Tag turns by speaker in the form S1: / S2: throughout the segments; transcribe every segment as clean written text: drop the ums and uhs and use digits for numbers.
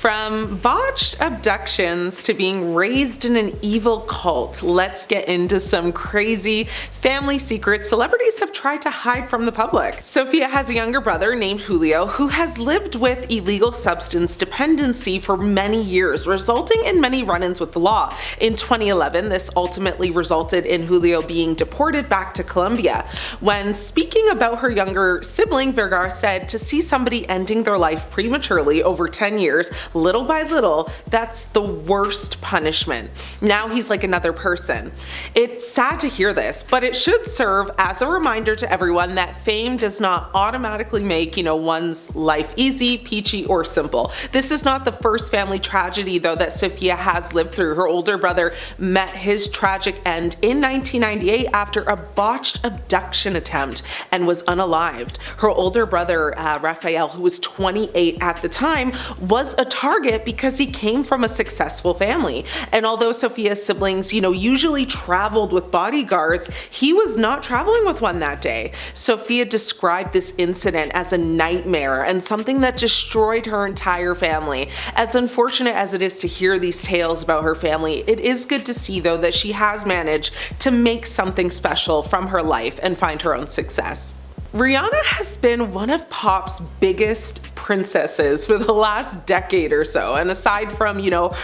S1: From botched abductions to being raised in an evil cult, let's get into some crazy family secrets celebrities have tried to hide from the public. Sofia has a younger brother named Julio who has lived with illegal substance dependency for many years, resulting in many run-ins with the law. In 2011, this ultimately resulted in Julio being deported back to Colombia. When speaking about her younger sibling, Vergara said, "To see somebody ending their life prematurely over 10 years, little by little, that's the worst punishment. Now he's like another person." It's sad to hear this, but it should serve as a reminder to everyone that fame does not automatically make, one's life easy, peachy, or simple. This is not the first family tragedy, though, that Sofia has lived through. Her older brother met his tragic end in 1998 after a botched abduction attempt and was unalived. Her older brother, Rafael, who was 28 at the time, was a target because he came from a successful family. And although Sofia's siblings, usually traveled with bodyguards, he was not traveling with one that day. Sofia described this incident as a nightmare and something that destroyed her entire family. As unfortunate as it is to hear these tales about her family, it is good to see, though, that she has managed to make something special from her life and find her own success. Rihanna has been one of pop's biggest princesses for the last decade or so, and aside from,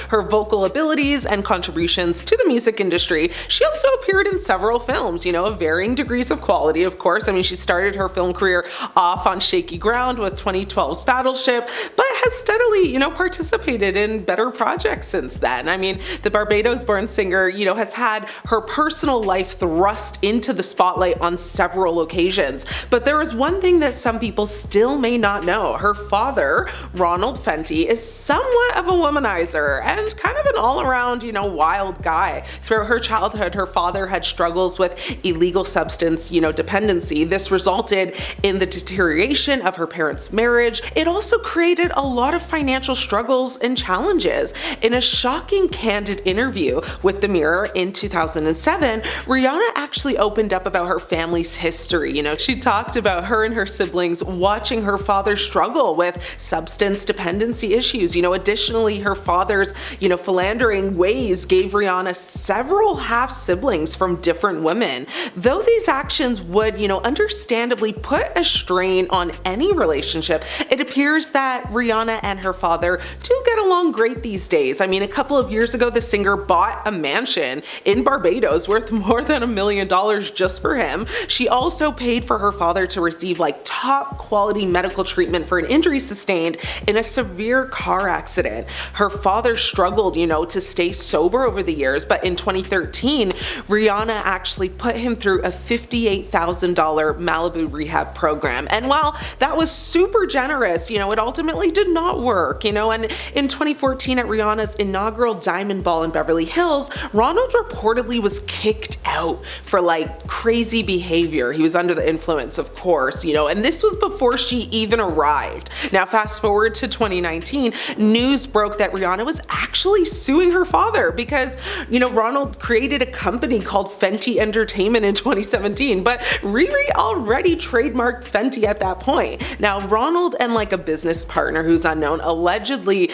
S1: her vocal abilities and contributions to the music industry, she also appeared in several films, of varying degrees of quality, of course. I mean, she started her film career off on shaky ground with 2012's Battleship, but has steadily, participated in better projects since then. I mean, the Barbados-born singer, has had her personal life thrust into the spotlight on several occasions. But there is one thing that some people still may not know. Her father, Ronald Fenty, is somewhat of a womanizer and kind of an all-around, wild guy. Throughout her childhood, her father had struggles with illegal substance, dependency. This resulted in the deterioration of her parents' marriage. It also created a lot of financial struggles and challenges. In a shocking, candid interview with The Mirror in 2007, Rihanna actually opened up about her family's history. She talked about her and her siblings watching her father struggle with substance dependency issues. Additionally, her father's, philandering ways gave Rihanna several half-siblings from different women. Though these actions would, understandably put a strain on any relationship, it appears that Rihanna and her father do get along great these days. I mean, a couple of years ago, the singer bought a mansion in Barbados worth more than $1 million just for him. She also paid for her father to receive top quality medical treatment for an injury sustained in a severe car accident. Her father struggled, to stay sober over the years, but in 2013, Rihanna actually put him through a $58,000 Malibu rehab program. And while that was super generous, it ultimately did not work, and in 2014 at Rihanna's inaugural Diamond Ball in Beverly Hills, Ronald reportedly was kicked out for crazy behavior. He was under the influence, of course, and this was before she even arrived. Now, fast forward to 2019, news broke that Rihanna was actually suing her father because, Ronald created a company called Fenty Entertainment in 2017, but Riri already trademarked Fenty at that point. Now, Ronald and a business partner who's unknown allegedly,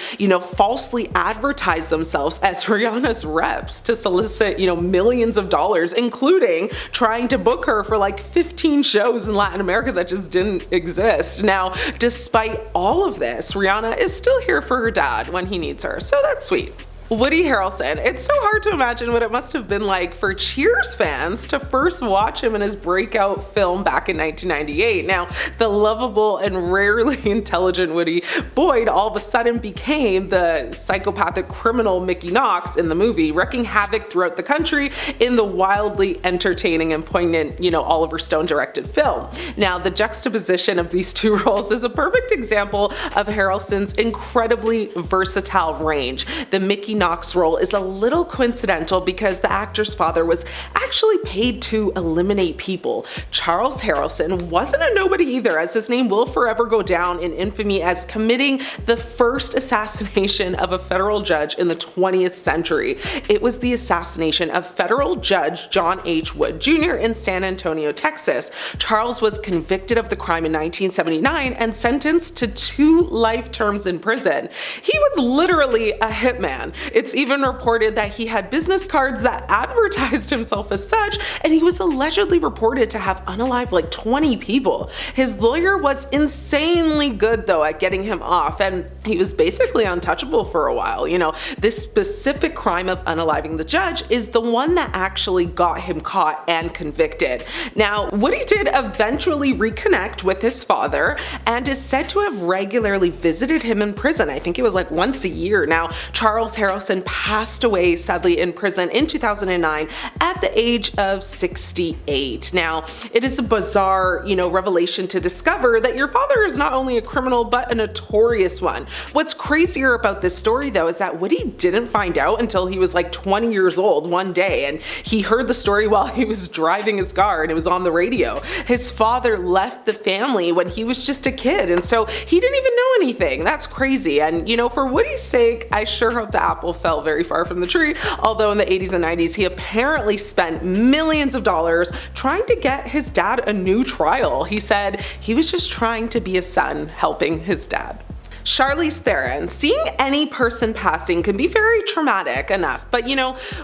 S1: falsely advertised themselves as Rihanna's reps to solicit, millions of dollars, including trying to book her for 15 shows in Latin America that just didn't exist. Now, despite all of this, Rihanna is still here for her dad when he needs her, so that's sweet. Woody Harrelson. It's so hard to imagine what it must have been like for Cheers fans to first watch him in his breakout film back in 1998. Now, the lovable and rarely intelligent Woody Boyd all of a sudden became the psychopathic criminal Mickey Knox in the movie, wreaking havoc throughout the country in the wildly entertaining and poignant, Oliver Stone directed film. Now, the juxtaposition of these two roles is a perfect example of Harrelson's incredibly versatile range. The Mickey Knox role is a little coincidental because the actor's father was actually paid to eliminate people. Charles Harrelson wasn't a nobody either, as his name will forever go down in infamy as committing the first assassination of a federal judge in the 20th century. It was the assassination of federal judge John H. Wood Jr. in San Antonio, Texas. Charles was convicted of the crime in 1979 and sentenced to 2 life terms in prison. He was literally a hitman. It's even reported that he had business cards that advertised himself as such, and he was allegedly reported to have unalived like 20 people. His lawyer was insanely good though at getting him off, and he was basically untouchable for a while. This specific crime of unaliving the judge is the one that actually got him caught and convicted. Now, Woody did eventually reconnect with his father and is said to have regularly visited him in prison. I think it was like once a year. Now, Charles Harrelson passed away sadly in prison in 2009 at the age of 68. Now, it is a bizarre, revelation to discover that your father is not only a criminal but a notorious one. What's crazier about this story though is that Woody didn't find out until he was like 20 years old one day, and he heard the story while he was driving his car and it was on the radio. His father left the family when he was just a kid, and so he didn't even know anything. That's crazy. And for Woody's sake, I sure hope the apple fell very far from the tree, although in the 80s and 90s he apparently spent millions of dollars trying to get his dad a new trial. He said he was just trying to be a son helping his dad. Charlize Theron. Seeing any person passing can be very traumatic enough, but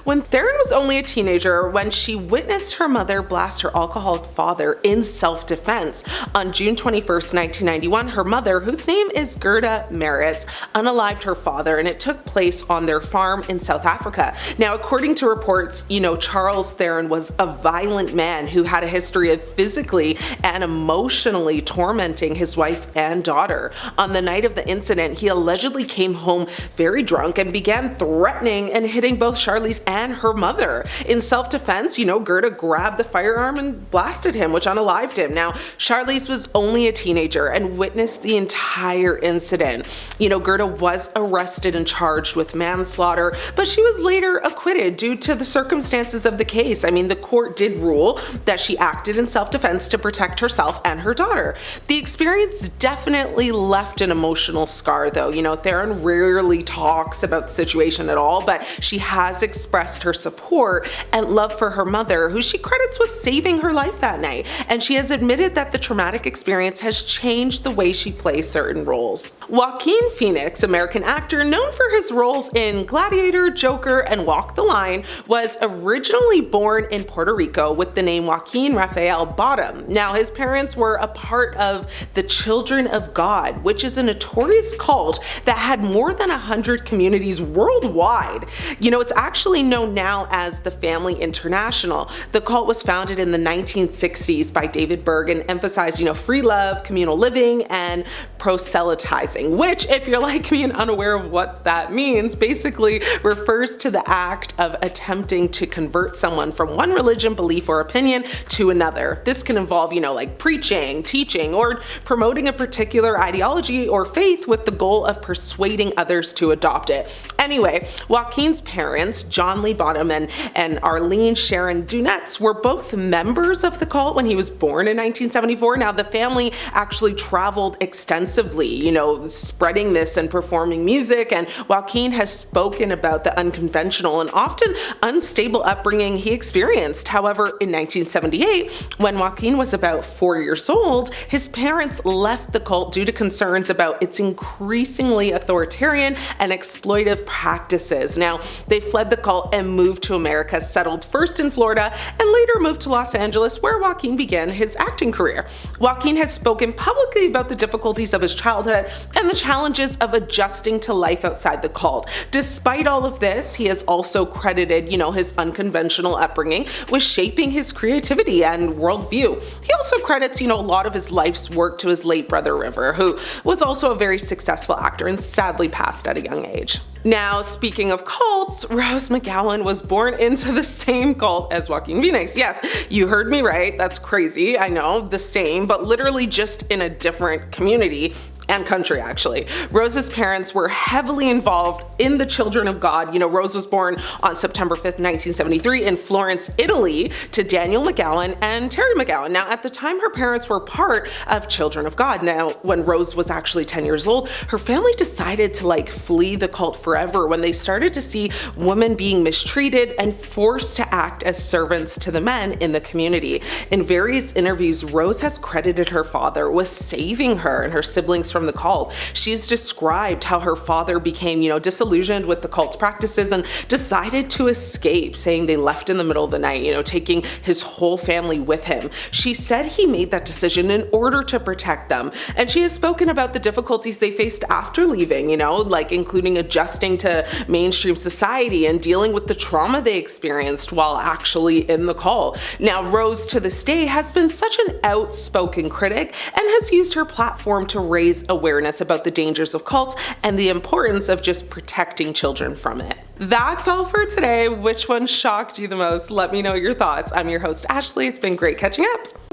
S1: when Theron was only a teenager, when she witnessed her mother blast her alcoholic father in self-defense, on June 21st, 1991, her mother, whose name is Gerda Merritt, unalived her father, and it took place on their farm in South Africa. Now, according to reports, Charles Theron was a violent man who had a history of physically and emotionally tormenting his wife and daughter. On the night of the incident, he allegedly came home very drunk and began threatening and hitting both Charlize and her mother. In self-defense, Gerda grabbed the firearm and blasted him, which unalived him. Now, Charlize was only a teenager and witnessed the entire incident. Gerda was arrested and charged with manslaughter, but she was later acquitted due to the circumstances of the case. The court did rule that she acted in self-defense to protect herself and her daughter. The experience definitely left an emotional scar though. Theron rarely talks about the situation at all, but she has expressed her support and love for her mother, who she credits with saving her life that night. And she has admitted that the traumatic experience has changed the way she plays certain roles. Joaquin Phoenix, American actor known for his roles in Gladiator, Joker, and Walk the Line, was originally born in Puerto Rico with the name Joaquin Raphael Bottom. Now, his parents were a part of the Children of God, which is a notorious cult that had more than 100 communities worldwide. It's actually known now as the Family International. The cult was founded in the 1960s by David Berg and emphasized, free love, communal living, and proselytizing, which, if you're like me and unaware of what that means, basically refers to the act of attempting to convert someone from one religion, belief, or opinion to another. This can involve, like preaching, teaching, or promoting a particular ideology or faith with the goal of persuading others to adopt it. Anyway, Joaquin's parents, John Lee Bottom and Arlene Sharon Dunetz, were both members of the cult when he was born in 1974. Now, the family actually traveled extensively, spreading this and performing music, and Joaquin has spoken about the unconventional and often unstable upbringing he experienced. However, in 1978, when Joaquin was about 4 years old, his parents left the cult due to concerns about its increasingly authoritarian and exploitive practices. Now, they fled the cult and moved to America, settled first in Florida and later moved to Los Angeles, where Joaquin began his acting career. Joaquin has spoken publicly about the difficulties of his childhood and the challenges of adjusting to life outside the cult. Despite all of this, he has also credited, his unconventional upbringing with shaping his creativity and worldview. He also credits, a lot of his life's work to his late brother River, who was also a very successful actor and sadly passed at a young age. Now, speaking of cults, Rose McGowan was born into the same cult as Joaquin Phoenix. Yes, you heard me right. That's crazy. I know, the same, but literally just in a different community. and country actually. Rose's parents were heavily involved in the Children of God. You know, Rose was born on September 5th, 1973 in Florence, Italy to Daniel McGowan and Terry McGowan. Now at the time her parents were part of Children of God. Now when Rose was actually 10 years old, her family decided to like flee the cult forever when they started to see women being mistreated and forced to act as servants to the men in the community. In various interviews, Rose has credited her father with saving her and her siblings from the cult. She's described how her father became, you know, disillusioned with the cult's practices and decided to escape, saying they left in the middle of the night, you know, taking his whole family with him. She said he made that decision in order to protect them. And she has spoken about the difficulties they faced after leaving, you know, like including adjusting to mainstream society and dealing with the trauma they experienced while actually in the cult. Now, Rose to this day has been such an outspoken critic and has used her platform to raise awareness about the dangers of cults and the importance of just protecting children from it. That's all for today. Which one shocked you the most? Let me know your thoughts. I'm your host, Ashley. It's been great catching up.